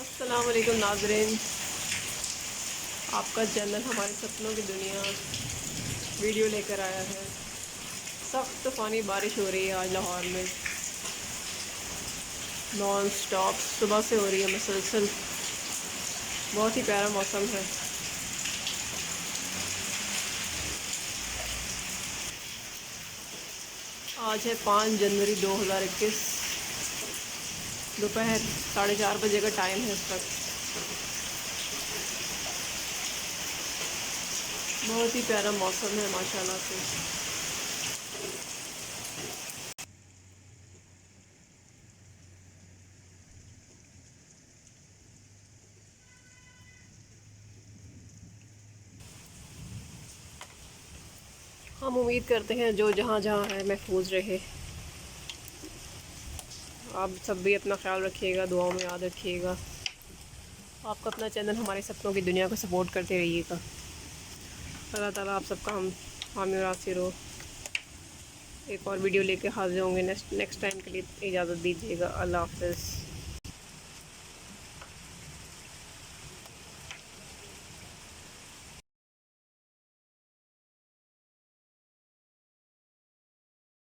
अस्सलाम वालेकुम नाज़रीन, आपका चैनल हमारे सपनों की दुनिया वीडियो लेकर आया है। सख्त तूफ़ानी बारिश हो रही है आज लाहौर में, नॉन स्टॉप सुबह से हो रही है मुसलसल। बहुत ही प्यारा मौसम है। आज है 5 जनवरी 2021, दोपहर 4:30 बजे का टाइम है इस वक्त। बहुत ही प्यारा मौसम है माशाल्लाह से। हम उम्मीद करते हैं जो जहाँ जहाँ है महफूज रहे। आप सब भी अपना ख्याल रखिएगा, दुआओं में याद रखिएगा। आपका अपना चैनल हमारे सपनों की दुनिया को सपोर्ट करते रहिएगा। अल्लाह ताला आप सबका हम हामी और आसिर हो। एक और वीडियो लेके हाजिर होंगे नेक्स्ट टाइम के लिए इजाज़त दीजिएगा। अल्लाह हाफ़िज़।